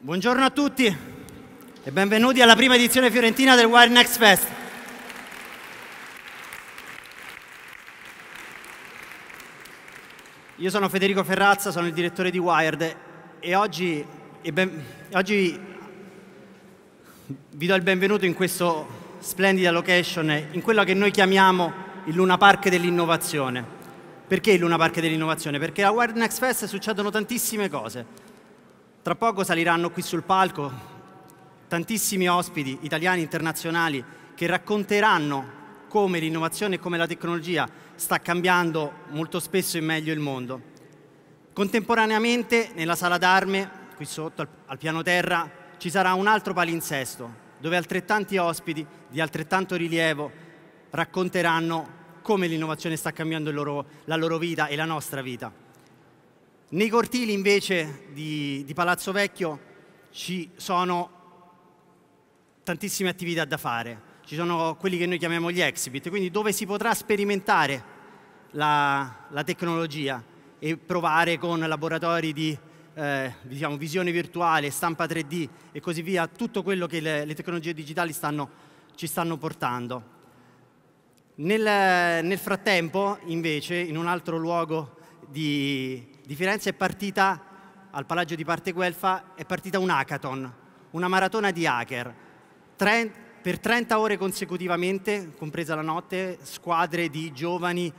Buongiorno a tutti e benvenuti alla prima edizione fiorentina del Wired Next Fest. Io sono Federico Ferrazza, sono il direttore di Wired e oggi vi do il benvenuto in questa splendida location, in quello che noi chiamiamo il Luna Park dell'innovazione. Perché il Luna Park dell'innovazione? Perché a Wired Next Fest succedono tantissime cose. Tra poco saliranno qui sul palco tantissimi ospiti italiani e internazionali che racconteranno come l'innovazione e come la tecnologia sta cambiando molto spesso in meglio il mondo. Contemporaneamente nella sala d'arme, qui sotto al piano terra, ci sarà un altro palinsesto dove altrettanti ospiti di altrettanto rilievo racconteranno come l'innovazione sta cambiando la loro vita e la nostra vita. Nei cortili invece di Palazzo Vecchio ci sono tantissime attività da fare. Ci sono quelli che noi chiamiamo gli exhibit, quindi dove si potrà sperimentare la tecnologia e provare con laboratori di visione virtuale, stampa 3D e così via, tutto quello che le tecnologie digitali ci stanno portando. Nel frattempo, invece, in un altro luogo di Firenze è partita, al Palagio di Parte Guelfa, è partita un hackathon, una maratona di hacker. Per 30 ore consecutivamente, compresa la notte, squadre di giovani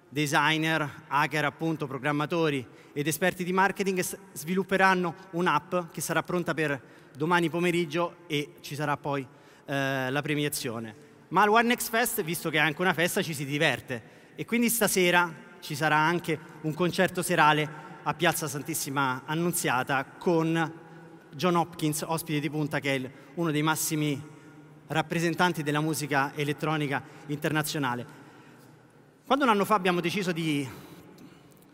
designer, hacker appunto, programmatori ed esperti di marketing svilupperanno un'app che sarà pronta per domani pomeriggio e ci sarà poi la premiazione. Ma al Wired Next Fest, visto che è anche una festa, ci si diverte e quindi stasera ci sarà anche un concerto serale a Piazza Santissima Annunziata con John Hopkins, ospite di punta, che è uno dei massimi rappresentanti della musica elettronica internazionale. Quando un anno fa abbiamo deciso di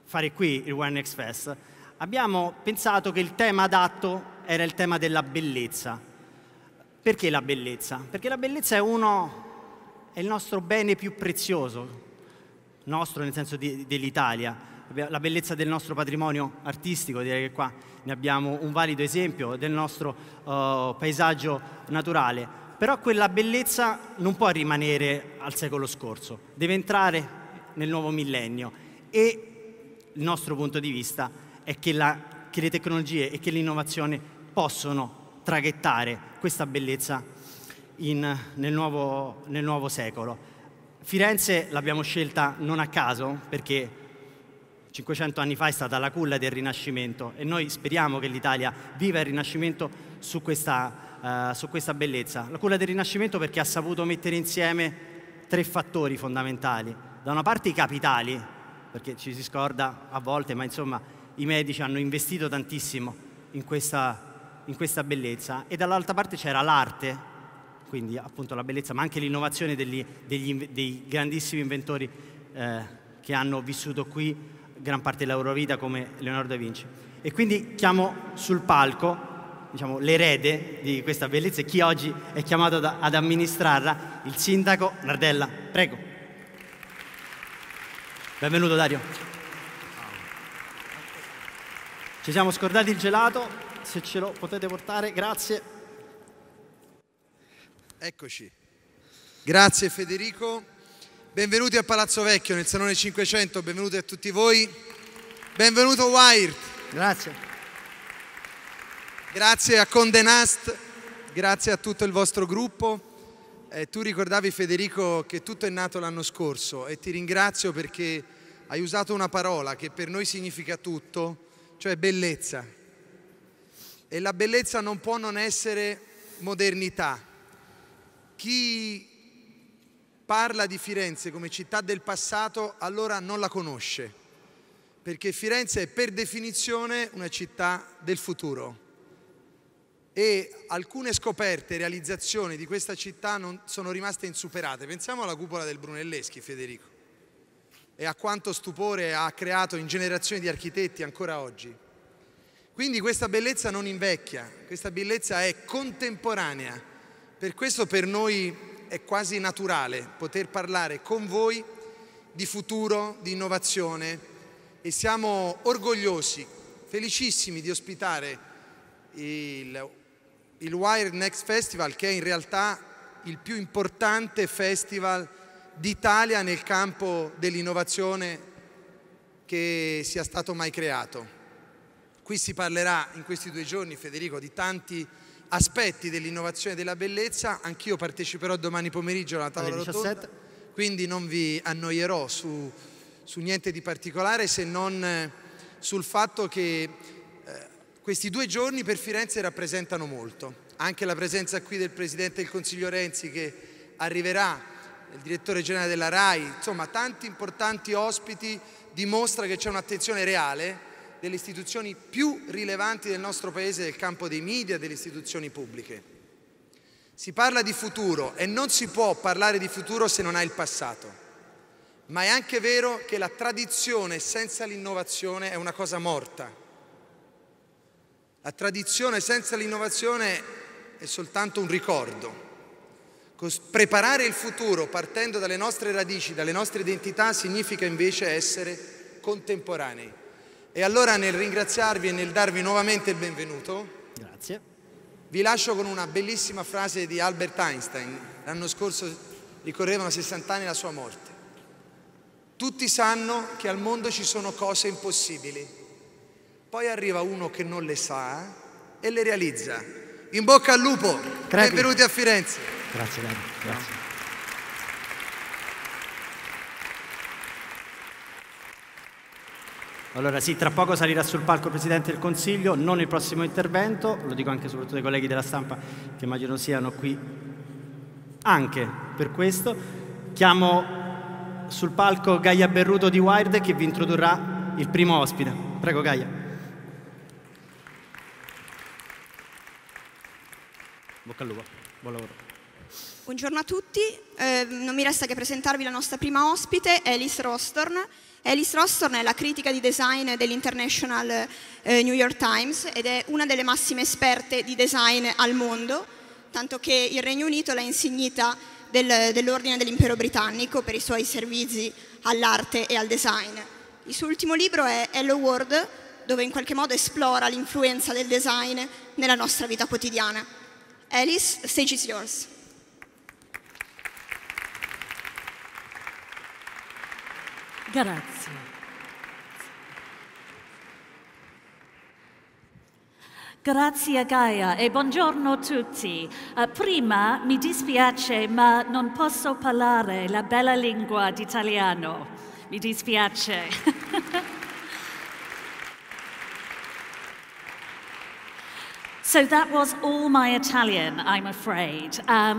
fare qui il Wired Next Fest, abbiamo pensato che il tema adatto era il tema della bellezza. Perché la bellezza? Perché la bellezza è il nostro bene più prezioso, nostro nel senso dell'Italia, la bellezza del nostro patrimonio artistico, direi che qua ne abbiamo un valido esempio, del nostro paesaggio naturale, però quella bellezza non può rimanere al secolo scorso, deve entrare nel nuovo millennio e il nostro punto di vista è che le tecnologie e che l'innovazione possono traghettare questa bellezza nel nuovo secolo. Firenze l'abbiamo scelta non a caso, perché 500 anni fa è stata la culla del Rinascimento e noi speriamo che l'Italia viva il Rinascimento su questa bellezza. La culla del Rinascimento perché ha saputo mettere insieme tre fattori fondamentali. Da una parte i capitali, perché ci si scorda a volte, ma insomma i medici hanno investito tantissimo in questa bellezza, e dall'altra parte c'era l'arte, quindi appunto la bellezza, ma anche l'innovazione dei grandissimi inventori che hanno vissuto qui gran parte della loro vita, come Leonardo da Vinci. E quindi chiamo sul palco, diciamo, l'erede di questa bellezza e chi oggi è chiamato ad amministrarla, il sindaco Nardella. Prego. Benvenuto Dario. Ci siamo scordati il gelato, se ce lo potete portare, grazie. Eccoci. Grazie Federico. Benvenuti a Palazzo Vecchio nel Salone 500, benvenuti a tutti voi. Benvenuto Wired. Grazie. Grazie a Condé Nast, grazie a tutto il vostro gruppo. Tu ricordavi Federico che tutto è nato l'anno scorso e ti ringrazio perché hai usato una parola che per noi significa tutto, cioè bellezza. E la bellezza non può non essere modernità. Chi parla di Firenze come città del passato allora non la conosce, perché Firenze è per definizione una città del futuro e alcune scoperte e realizzazioni di questa città sono rimaste insuperate. Pensiamo alla cupola del Brunelleschi, Federico, e a quanto stupore ha creato in generazioni di architetti ancora oggi. Quindi questa bellezza non invecchia, questa bellezza è contemporanea. Per questo per noi è quasi naturale poter parlare con voi di futuro, di innovazione e siamo orgogliosi, felicissimi di ospitare il Wired Next Festival, che è in realtà il più importante festival d'Italia nel campo dell'innovazione che sia stato mai creato. Qui si parlerà in questi 2 giorni, Federico, di tanti aspetti dell'innovazione e della bellezza. Anch'io parteciperò domani pomeriggio alla tavola rotonda, quindi non vi annoierò su niente di particolare, se non sul fatto che questi 2 giorni per Firenze rappresentano molto. Anche la presenza qui del Presidente del Consiglio Renzi, che arriverà, il Direttore Generale della RAI, insomma tanti importanti ospiti, dimostra che c'è un'attenzione reale delle istituzioni più rilevanti del nostro Paese nel campo dei media e delle istituzioni pubbliche. Si parla di futuro e non si può parlare di futuro se non hai il passato, ma è anche vero che la tradizione senza l'innovazione è una cosa morta. La tradizione senza l'innovazione è soltanto un ricordo. Preparare il futuro partendo dalle nostre radici, dalle nostre identità, significa invece essere contemporanei. E allora, nel ringraziarvi e nel darvi nuovamente il benvenuto, grazie, vi lascio con una bellissima frase di Albert Einstein. L'anno scorso ricorrevano 60 anni dalla sua morte. Tutti sanno che al mondo ci sono cose impossibili, poi arriva uno che non le sa e le realizza. In bocca al lupo, benvenuti a Firenze. Grazie, grazie. Allora sì, tra poco salirà sul palco il Presidente del Consiglio, non il prossimo intervento, lo dico anche soprattutto ai colleghi della stampa che immagino siano qui anche per questo. Chiamo sul palco Gaia Berruto di Wired, che vi introdurrà il primo ospite. Prego Gaia. Bocca al lupo, buon lavoro. Buongiorno a tutti, non mi resta che presentarvi la nostra prima ospite, Rawsthorn. Rawsthorn è la critica di design dell'International New York Times ed è una delle massime esperte di design al mondo, tanto che il Regno Unito l'ha insignita dell'Ordine dell'Impero Britannico per i suoi servizi all'arte e al design. Il suo ultimo libro è Hello World, dove in qualche modo esplora l'influenza del design nella nostra vita quotidiana. Alice, the stage is yours. Grazie. Grazie Gaia e buongiorno a tutti. Prima mi dispiace ma non posso parlare la bella lingua d'italiano. Mi dispiace. So that was all my Italian, I'm afraid.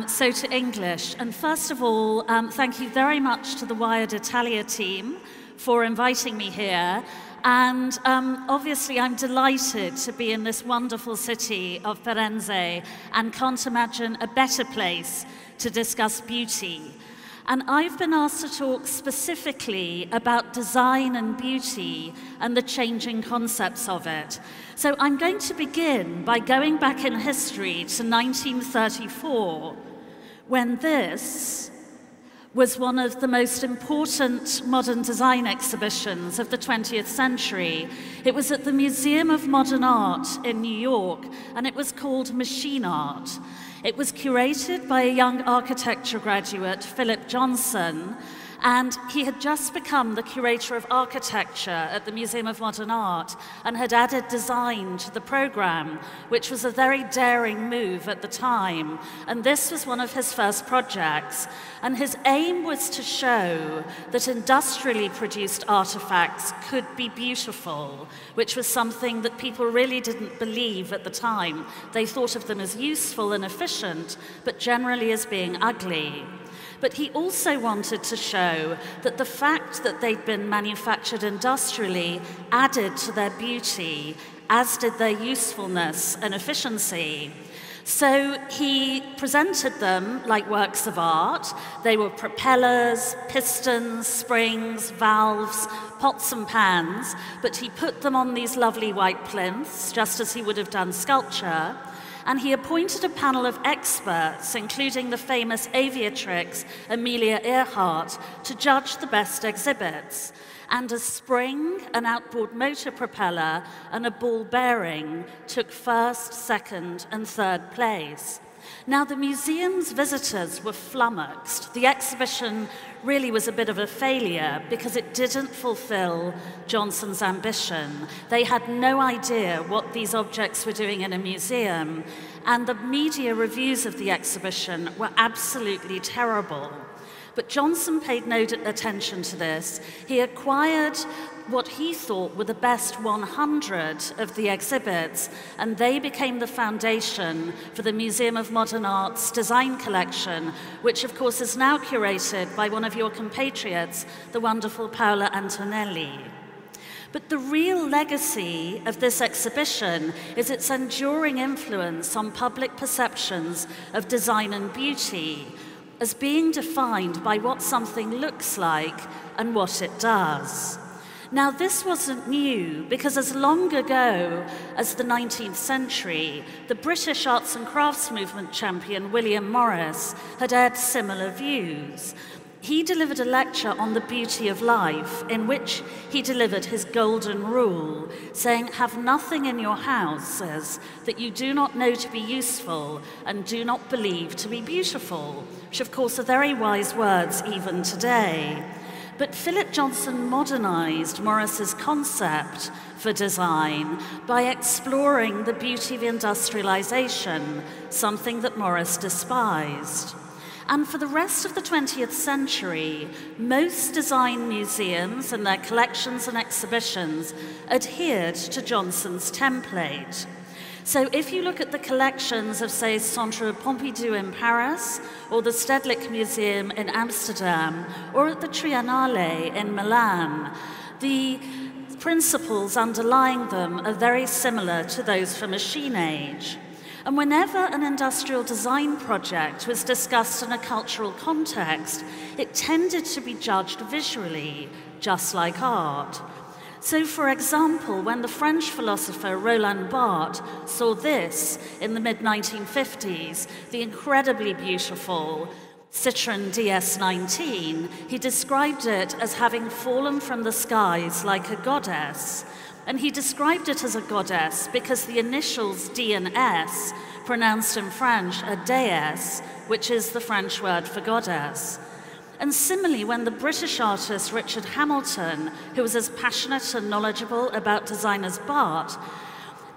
So to English. And first of all, thank you very much to the Wired Italia team for inviting me here. And obviously I'm delighted to be in this wonderful city of Firenze and can't imagine a better place to discuss beauty. And I've been asked to talk specifically about design and beauty and the changing concepts of it. So I'm going to begin by going back in history to 1934, when this was one of the most important modern design exhibitions of the 20th century. It was at the Museum of Modern Art in New York, and it was called Machine Art. It was curated by a young architecture graduate, Philip Johnson, and he had just become the curator of architecture at the Museum of Modern Art and had added design to the program, which was a very daring move at the time. And this was one of his first projects. And his aim was to show that industrially produced artifacts could be beautiful, which was something that people really didn't believe at the time. They thought of them as useful and efficient, but generally as being ugly. But he also wanted to show that the fact that they'd been manufactured industrially added to their beauty, as did their usefulness and efficiency. So he presented them like works of art. They were propellers, pistons, springs, valves, pots and pans, but he put them on these lovely white plinths, just as he would have done sculpture. and he appointed a panel of experts, including the famous aviatrix Amelia Earhart, to judge the best exhibits. And a spring, an outboard motor propeller, and a ball bearing took first, second, and third place. Now, the museum's visitors were flummoxed. The exhibition really was a bit of a failure because it didn't fulfill Johnson's ambition. They had no idea what these objects were doing in a museum, and the media reviews of the exhibition were absolutely terrible. But Johnson paid no attention to this. He acquired what he thought were the best 100 of the exhibits, and they became the foundation for the Museum of Modern Art's design collection, which of course is now curated by one of your compatriots, the wonderful Paola Antonelli. But the real legacy of this exhibition is its enduring influence on public perceptions of design and beauty, as being defined by what something looks like and what it does. Now, this wasn't new, because as long ago as the 19th century, the British arts and crafts movement champion William Morris had aired similar views. He delivered a lecture on the beauty of life, in which he delivered his golden rule, saying, "Have nothing in your houses that you do not know to be useful and do not believe to be beautiful," which of course are very wise words even today. But Philip Johnson modernized Morris's concept for design by exploring the beauty of industrialization, something that Morris despised. And for the rest of the 20th century, most design museums and their collections and exhibitions adhered to Johnson's template. So if you look at the collections of, say, Centre Pompidou in Paris, or the Stedelijk Museum in Amsterdam, or at the Triennale in Milan, the principles underlying them are very similar to those for Machine Age. And whenever an industrial design project was discussed in a cultural context, it tended to be judged visually, just like art. So, for example, when the French philosopher Roland Barthes saw this in the mid-1950s, the incredibly beautiful Citroën DS19, he described it as having fallen from the skies like a goddess. And he described it as a goddess because the initials D and S, pronounced in French a déesse, which is the French word for goddess. And similarly, when the British artist Richard Hamilton, who was as passionate and knowledgeable about design as Barthes,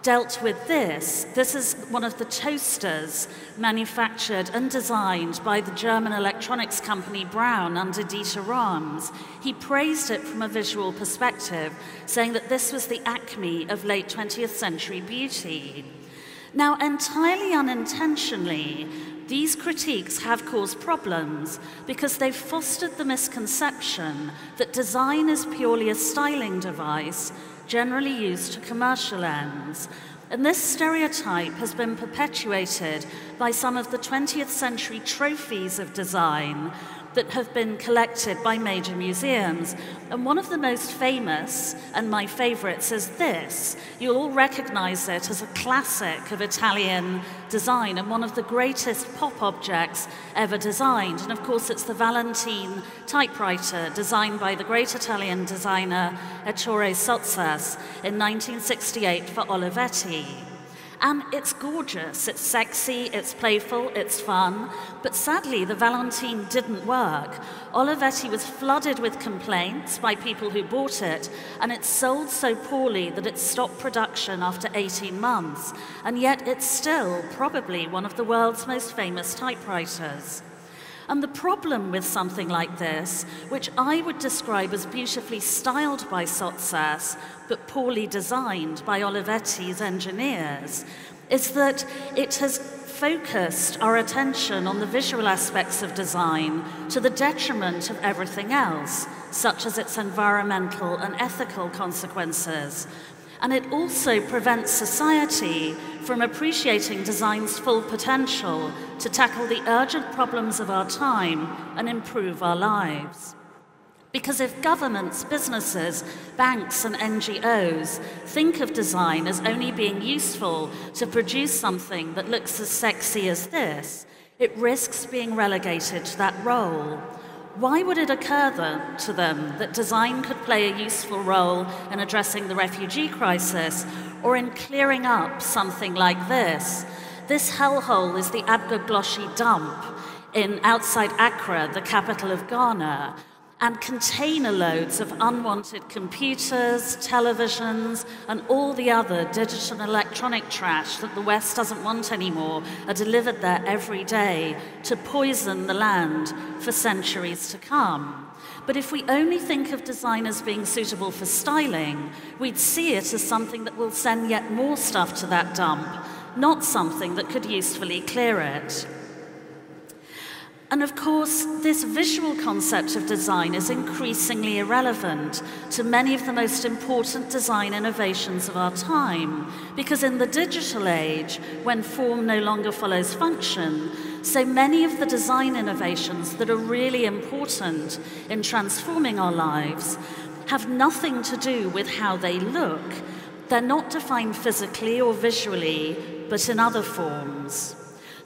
dealt with this is one of the toasters manufactured and designed by the German electronics company Braun under Dieter Rams. He praised it from a visual perspective, saying that this was the acme of late 20th century beauty. Now, entirely unintentionally, these critiques have caused problems because they've fostered the misconception that design is purely a styling device, generally used to commercial ends. And this stereotype has been perpetuated by some of the 20th century trophies of design that have been collected by major museums. And one of the most famous, and my favorites, is this. You'll all recognize it as a classic of Italian design and one of the greatest pop objects ever designed. And of course, it's the Valentine typewriter designed by the great Italian designer Ettore Sottsass in 1968 for Olivetti. And it's gorgeous, it's sexy, it's playful, it's fun, but sadly the Valentine didn't work. Olivetti was flooded with complaints by people who bought it, and it sold so poorly that it stopped production after 18 months, and yet it's still probably one of the world's most famous typewriters. And the problem with something like this, which I would describe as beautifully styled by Sottsass, but poorly designed by Olivetti's engineers, is that it has focused our attention on the visual aspects of design to the detriment of everything else, such as its environmental and ethical consequences. And it also prevents society from appreciating design's full potential to tackle the urgent problems of our time and improve our lives. Because if governments, businesses, banks and NGOs think of design as only being useful to produce something that looks as sexy as this, it risks being relegated to that role. Why would it occur to them that design could play a useful role in addressing the refugee crisis or in clearing up something like this? This hellhole is the Agbogbloshie dump outside Accra, the capital of Ghana, and container loads of unwanted computers, televisions, and all the other digital and electronic trash that the West doesn't want anymore are delivered there every day to poison the land for centuries to come. But if we only think of design as being suitable for styling, we'd see it as something that will send yet more stuff to that dump, not something that could usefully clear it. And of course, this visual concept of design is increasingly irrelevant to many of the most important design innovations of our time, because in the digital age, when form no longer follows function, so many of the design innovations that are really important in transforming our lives have nothing to do with how they look. They're not defined physically or visually, but in other forms.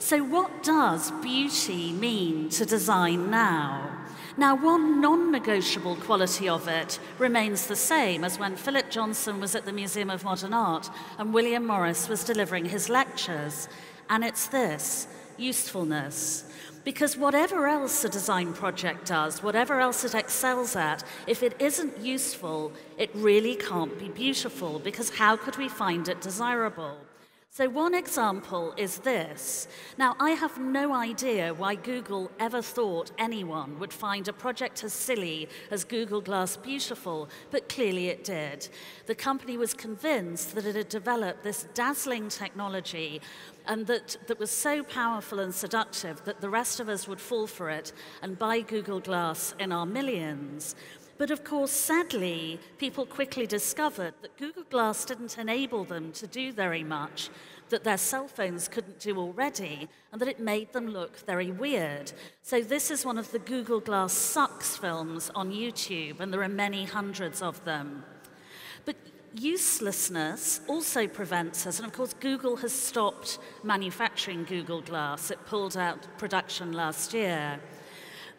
So what does beauty mean to design now? Now, one non-negotiable quality of it remains the same as when Philip Johnson was at the Museum of Modern Art and William Morris was delivering his lectures, and it's this: usefulness. Because whatever else a design project does, whatever else it excels at, if it isn't useful, it really can't be beautiful, because how could we find it desirable? So one example is this. Now, I have no idea why Google ever thought anyone would find a project as silly as Google Glass beautiful, but clearly it did. The company was convinced that it had developed this dazzling technology and that was so powerful and seductive that the rest of us would fall for it and buy Google Glass in our millions. But of course, sadly, people quickly discovered that Google Glass didn't enable them to do very much that their cell phones couldn't do already, and that it made them look very weird. So this is one of the Google Glass Sucks films on YouTube, and there are many hundreds of them. But uselessness also prevents us, and of course Google has stopped manufacturing Google Glass. It pulled out production last year.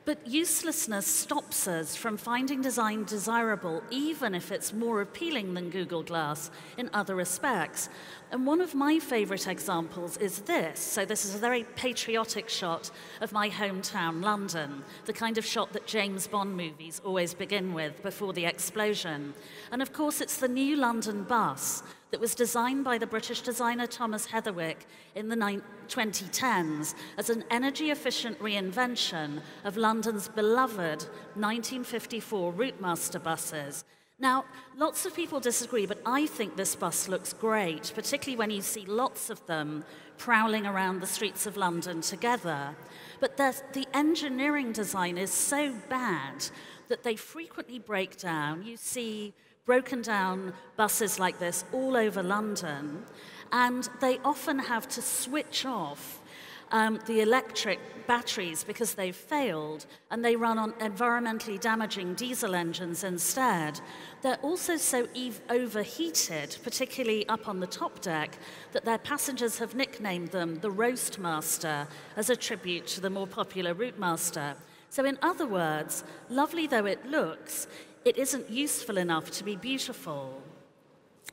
But uselessness stops us from finding design desirable, even if it's more appealing than Google Glass in other respects. And one of my favorite examples is this. So this is a very patriotic shot of my hometown, London, the kind of shot that James Bond movies always begin with before the explosion. And of course, it's the new London bus that was designed by the British designer Thomas Heatherwick in the 2010s as an energy-efficient reinvention of London's beloved 1954 Routemaster buses. Now, lots of people disagree, but I think this bus looks great, particularly when you see lots of them prowling around the streets of London together. But the engineering design is so bad that they frequently break down. You see broken down buses like this all over London, and they often have to switch off the electric batteries because they've failed, and they run on environmentally damaging diesel engines instead. They're also so overheated, particularly up on the top deck, that their passengers have nicknamed them the Roastmaster as a tribute to the more popular Routemaster. So in other words, lovely though it looks, it isn't useful enough to be beautiful.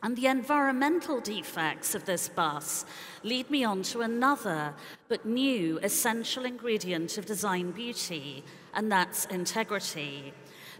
And the environmental defects of this bus lead me on to another but new essential ingredient of design beauty, and that's integrity.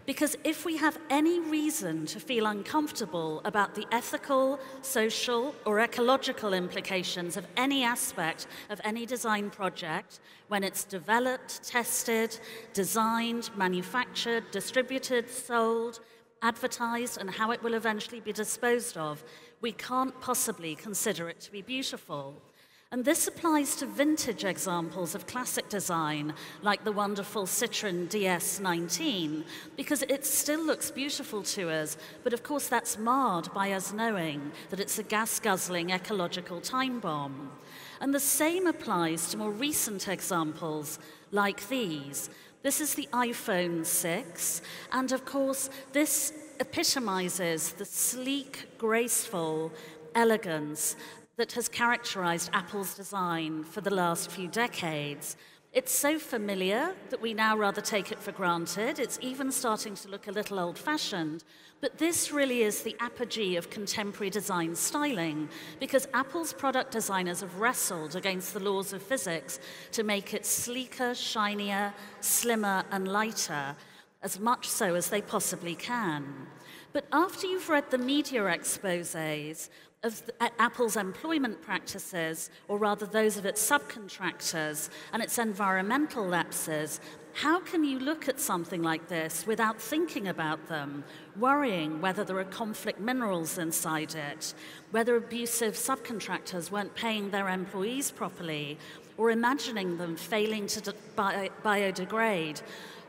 Because if we have any reason to feel uncomfortable about the ethical, social, or ecological implications of any aspect of any design project, when it's developed, tested, designed, manufactured, distributed, sold, advertised, and how it will eventually be disposed of, we can't possibly consider it to be beautiful. And this applies to vintage examples of classic design, like the wonderful Citroën DS19, because it still looks beautiful to us, but of course that's marred by us knowing that it's a gas-guzzling ecological time bomb. And the same applies to more recent examples like these. This is the iPhone 6, and of course, this epitomizes the sleek, graceful elegance that has characterized Apple's design for the last few decades. It's so familiar that we now rather take it for granted. It's even starting to look a little old-fashioned. But this really is the apogee of contemporary design styling, because Apple's product designers have wrestled against the laws of physics to make it sleeker, shinier, slimmer, and lighter, as much so as they possibly can. But after you've read the media exposés of Apple's employment practices, or rather those of its subcontractors, and its environmental lapses, how can you look at something like this without thinking about them, worrying whether there are conflict minerals inside it, whether abusive subcontractors weren't paying their employees properly, or imagining them failing to biodegrade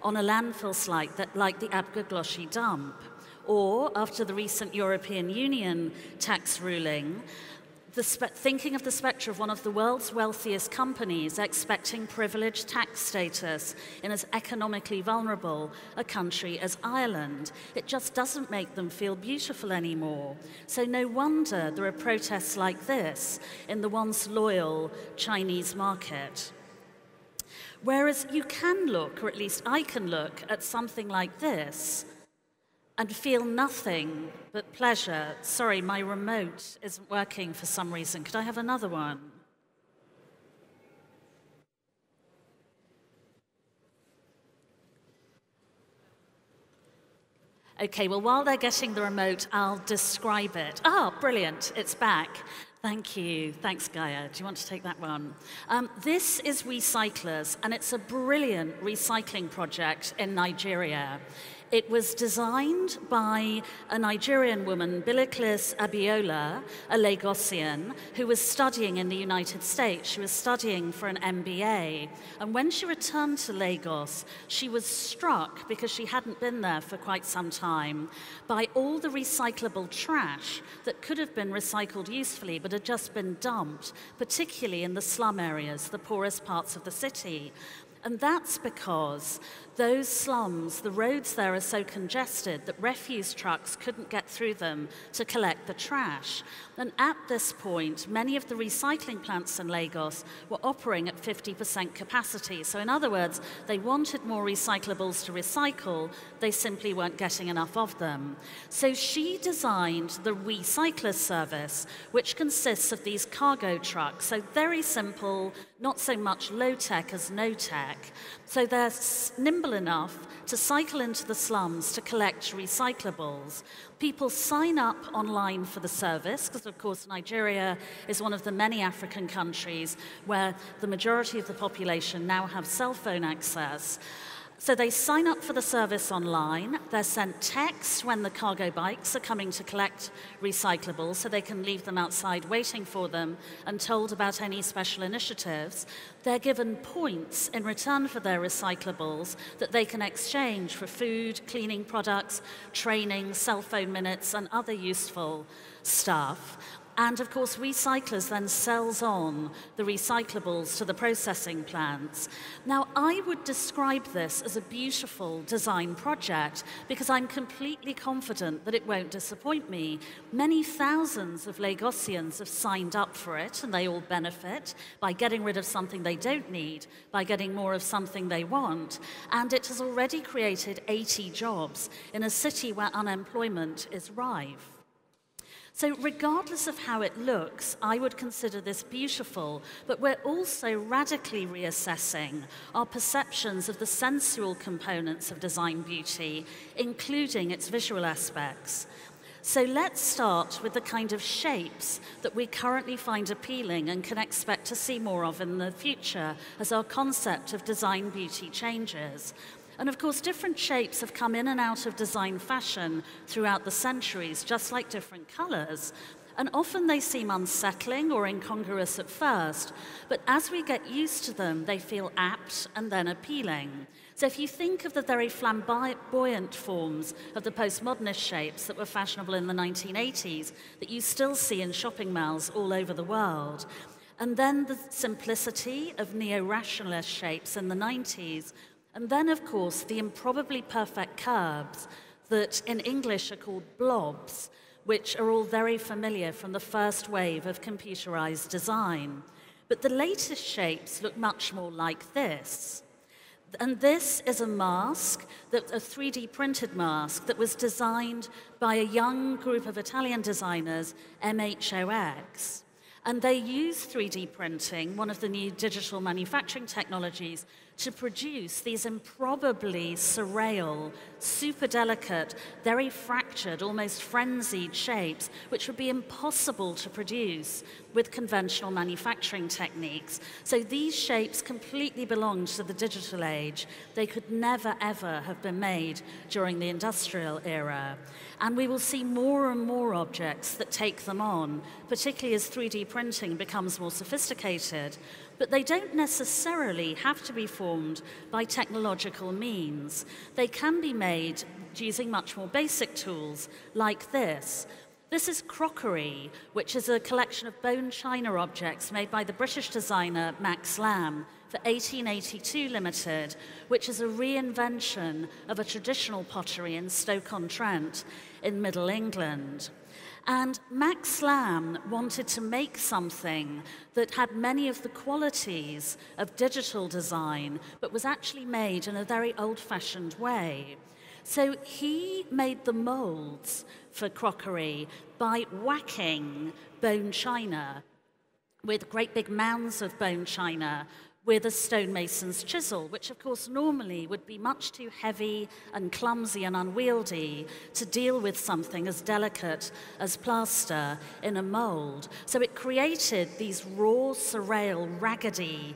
on a landfill site like the Abgagloshi dump? Or, after the recent European Union tax ruling, thinking of the spectre of one of the world's wealthiest companies expecting privileged tax status in as economically vulnerable a country as Ireland. It just doesn't make them feel beautiful anymore. So no wonder there are protests like this in the once loyal Chinese market. Whereas you can look, or at least I can look, at something like this and feel nothing but pleasure. Sorry, my remote isn't working for some reason. Could I have another one? Okay, well, while they're getting the remote, I'll describe it. Ah, brilliant, it's back. Thank you. Thanks, Gaia. Do you want to take that one? This is Recyclers, and it's a brilliant recycling project in Nigeria. It was designed by a Nigerian woman, Biliklis Abiola, a Lagosian, who was studying in the United States. She was studying for an MBA. And when she returned to Lagos, she was struck, because she hadn't been there for quite some time, by all the recyclable trash that could have been recycled usefully but had just been dumped, particularly in the slum areas, the poorest parts of the city. And that's because those slums, the roads there are so congested that refuse trucks couldn't get through them to collect the trash. And at this point, many of the recycling plants in Lagos were operating at 50% capacity. So in other words, they wanted more recyclables to recycle, they simply weren't getting enough of them. So she designed the Recycler service, which consists of these cargo trucks. So very simple, not so much low-tech as no-tech. So they're nimble enough to cycle into the slums to collect recyclables. People sign up online for the service, because of course Nigeria is one of the many African countries where the majority of the population now have cell phone access. So they sign up for the service online. They're sent texts when the cargo bikes are coming to collect recyclables, so they can leave them outside waiting for them, and told about any special initiatives. They're given points in return for their recyclables that they can exchange for food, cleaning products, training, cell phone minutes, and other useful stuff. And of course, Recyclers then sells on the recyclables to the processing plants. Now, I would describe this as a beautiful design project because I'm completely confident that it won't disappoint me. Many thousands of Lagosians have signed up for it, and they all benefit by getting rid of something they don't need, by getting more of something they want. And it has already created 80 jobs in a city where unemployment is rife. So regardless of how it looks, I would consider this beautiful, but we're also radically reassessing our perceptions of the sensual components of design beauty, including its visual aspects. So let's start with the kind of shapes that we currently find appealing and can expect to see more of in the future as our concept of design beauty changes. And of course, different shapes have come in and out of design fashion throughout the centuries, just like different colors. And often they seem unsettling or incongruous at first, but as we get used to them, they feel apt and then appealing. So if you think of the very flamboyant forms of the postmodernist shapes that were fashionable in the 1980s, that you still see in shopping malls all over the world, and then the simplicity of neo-rationalist shapes in the 90s, And then, of course, the improbably perfect curves that in English are called blobs, which are all very familiar from the first wave of computerized design. But the latest shapes look much more like this. And this is a mask, a 3D printed mask that was designed by a young group of Italian designers, MHOX. And they use 3D printing, one of the new digital manufacturing technologies, to produce these improbably surreal, super delicate, very fractured, almost frenzied shapes, which would be impossible to produce with conventional manufacturing techniques. So these shapes completely belonged to the digital age. They could never, ever have been made during the industrial era. And we will see more and more objects that take them on, particularly as 3D printing becomes more sophisticated. But they don't necessarily have to be formed by technological means. They can be made using much more basic tools like this. This is crockery, which is a collection of bone china objects made by the British designer Max Lamb for 1882 Limited, which is a reinvention of a traditional pottery in Stoke-on-Trent in Middle England. And Max Lamb wanted to make something that had many of the qualities of digital design, but was actually made in a very old-fashioned way. So he made the molds for crockery by whacking bone china with great big mounds of bone china with a stonemason's chisel, which of course normally would be much too heavy and clumsy and unwieldy to deal with something as delicate as plaster in a mold. So it created these raw, surreal, raggedy,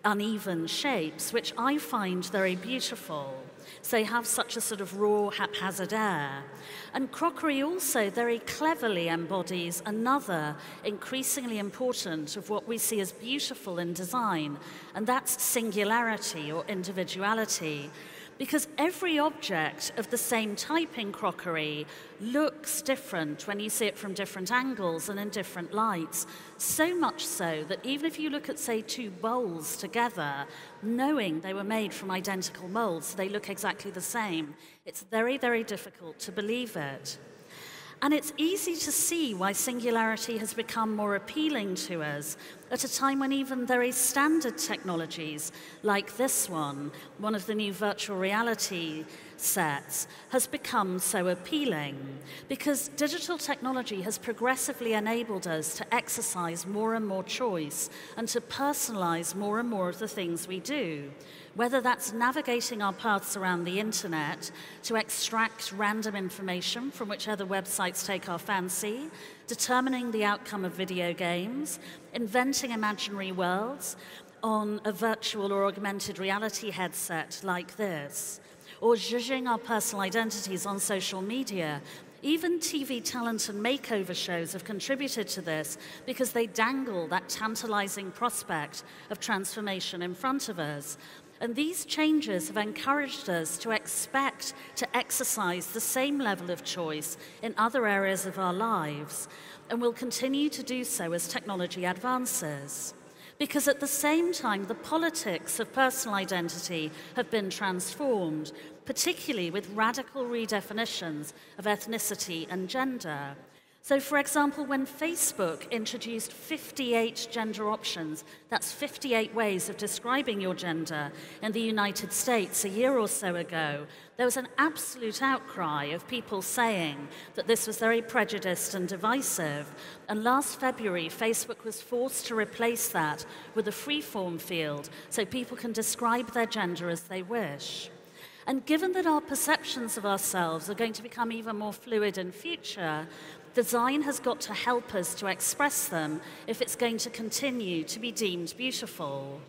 uneven shapes, which I find very beautiful. So they have such a sort of raw, haphazard air. And crockery also very cleverly embodies another increasingly important of what we see as beautiful in design, and that's singularity or individuality. Because every object of the same type in crockery looks different when you see it from different angles and in different lights. So much so that even if you look at, say, two bowls together, knowing they were made from identical molds, they look exactly the same, it's very, very difficult to believe it. And it's easy to see why singularity has become more appealing to us at a time when even very standard technologies like this one of the new virtual reality sets, has become so appealing. Because digital technology has progressively enabled us to exercise more and more choice and to personalize more and more of the things we do. Whether that's navigating our paths around the internet to extract random information from whichever websites take our fancy, determining the outcome of video games, inventing imaginary worlds on a virtual or augmented reality headset like this, or judging our personal identities on social media. Even TV talent and makeover shows have contributed to this because they dangle that tantalizing prospect of transformation in front of us. And these changes have encouraged us to expect to exercise the same level of choice in other areas of our lives, and will continue to do so as technology advances. Because at the same time, the politics of personal identity have been transformed, particularly with radical redefinitions of ethnicity and gender. So, for example, when Facebook introduced 58 gender options, that's 58 ways of describing your gender, in the United States a year or so ago, there was an absolute outcry of people saying that this was very prejudiced and divisive. And last February, Facebook was forced to replace that with a free-form field so people can describe their gender as they wish. And given that our perceptions of ourselves are going to become even more fluid in future, design has got to help us to express them if it's going to continue to be deemed beautiful.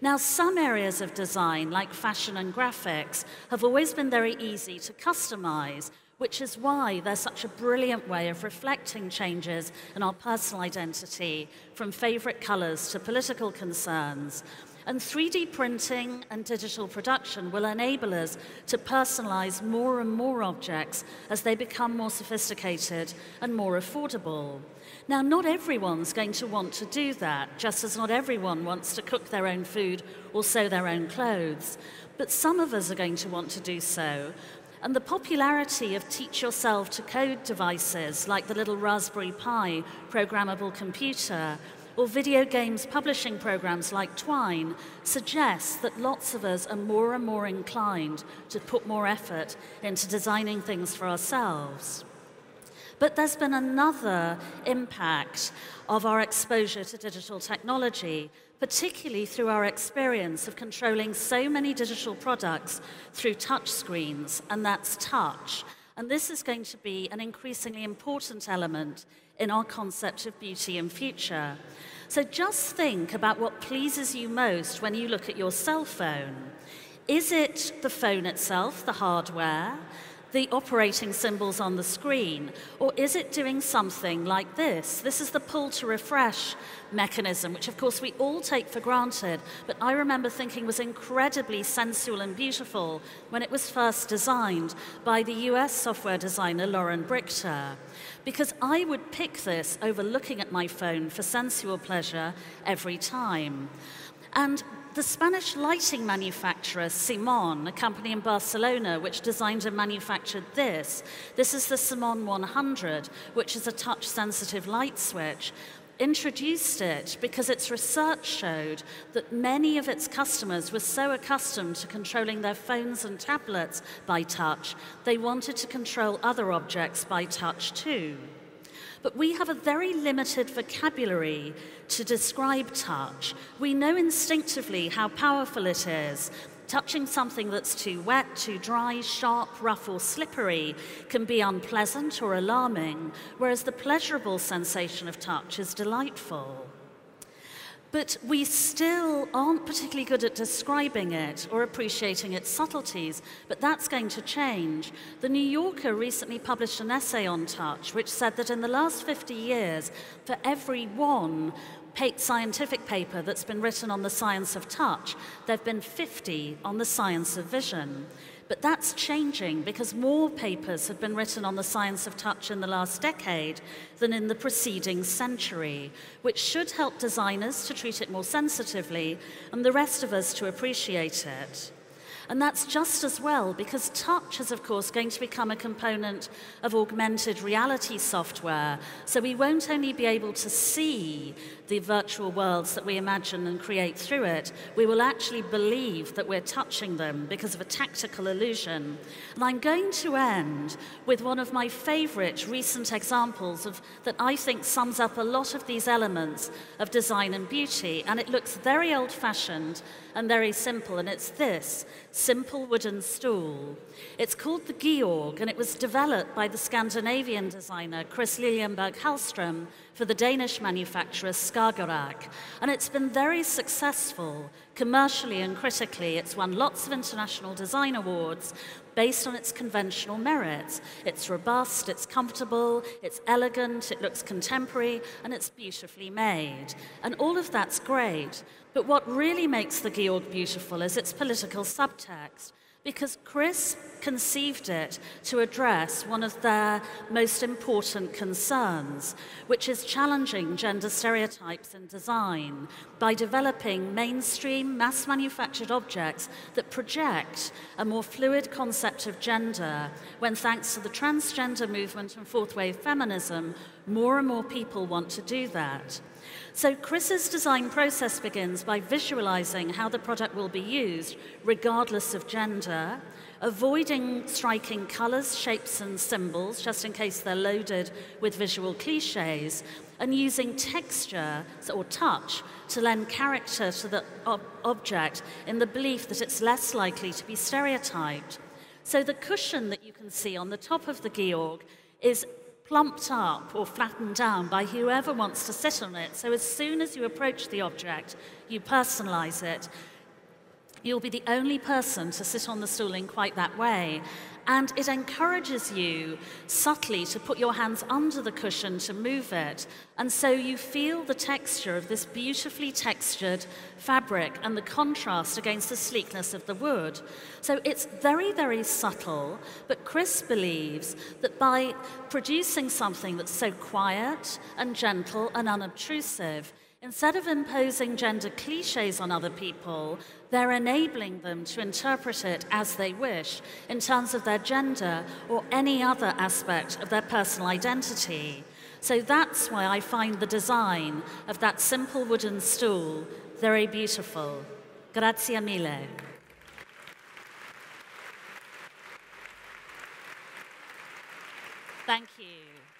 Now, some areas of design, like fashion and graphics, have always been very easy to customize, which is why they're such a brilliant way of reflecting changes in our personal identity, from favorite colors to political concerns. And 3D printing and digital production will enable us to personalize more and more objects as they become more sophisticated and more affordable. Now, not everyone's going to want to do that, just as not everyone wants to cook their own food or sew their own clothes. but some of us are going to want to do so. And the popularity of teach-yourself-to-code devices like the little Raspberry Pi programmable computer or video games publishing programs like Twine suggests that lots of us are more and more inclined to put more effort into designing things for ourselves. But there's been another impact of our exposure to digital technology, particularly through our experience of controlling so many digital products through touch screens, and that's touch. And this is going to be an increasingly important element in our concept of beauty and future. So just think about what pleases you most when you look at your cell phone. Is it the phone itself, the hardware, the operating symbols on the screen, or is it doing something like this? This is the pull to refresh mechanism, which of course we all take for granted, but I remember thinking was incredibly sensual and beautiful when it was first designed by the US software designer Lauren Brichter. Because I would pick this over looking at my phone for sensual pleasure every time. And the Spanish lighting manufacturer Simon, a company in Barcelona which designed and manufactured this is the Simon 100, which is a touch-sensitive light switch, introduced it because its research showed that many of its customers were so accustomed to controlling their phones and tablets by touch, they wanted to control other objects by touch too. But we have a very limited vocabulary to describe touch. We know instinctively how powerful it is. Touching something that's too wet, too dry, sharp, rough, or slippery can be unpleasant or alarming, whereas the pleasurable sensation of touch is delightful. But we still aren't particularly good at describing it or appreciating its subtleties, but that's going to change. The New Yorker recently published an essay on touch, which said that in the last 50 years, for every one scientific paper that's been written on the science of touch, there have been 50 on the science of vision. But that's changing because more papers have been written on the science of touch in the last decade than in the preceding century, which should help designers to treat it more sensitively and the rest of us to appreciate it. And that's just as well because touch is, of course, going to become a component of augmented reality software. So we won't only be able to see the virtual worlds that we imagine and create through it, we will actually believe that we're touching them because of a tactical illusion. And I'm going to end with one of my favorite recent examples that I think sums up a lot of these elements of design and beauty, and it looks very old-fashioned and very simple, and it's this simple wooden stool. It's called the Georg, and it was developed by the Scandinavian designer Chris Liljenberg-Hallström for the Danish manufacturer Skagerrak. And it's been very successful commercially and critically. It's won lots of international design awards based on its conventional merits. It's robust, it's comfortable, it's elegant, it looks contemporary, and it's beautifully made. And all of that's great. But what really makes the Georg beautiful is its political subtext, because Chris conceived it to address one of their most important concerns, which is challenging gender stereotypes in design by developing mainstream, mass-manufactured objects that project a more fluid concept of gender, when thanks to the transgender movement and fourth-wave feminism, more and more people want to do that. So Chris's design process begins by visualizing how the product will be used, regardless of gender, avoiding striking colors, shapes, and symbols, just in case they're loaded with visual cliches, and using texture or touch to lend character to the object in the belief that it's less likely to be stereotyped. So the cushion that you can see on the top of the Georg is plumped up or flattened down by whoever wants to sit on it. So as soon as you approach the object, you personalize it. You'll be the only person to sit on the stool in quite that way. And it encourages you subtly to put your hands under the cushion to move it. And so you feel the texture of this beautifully textured fabric and the contrast against the sleekness of the wood. So it's very, very subtle, but Chris believes that by producing something that's so quiet and gentle and unobtrusive, Instead of imposing gender cliches on other people, they're enabling them to interpret it as they wish in terms of their gender or any other aspect of their personal identity. So that's why I find the design of that simple wooden stool very beautiful. Grazie mille. Thank you.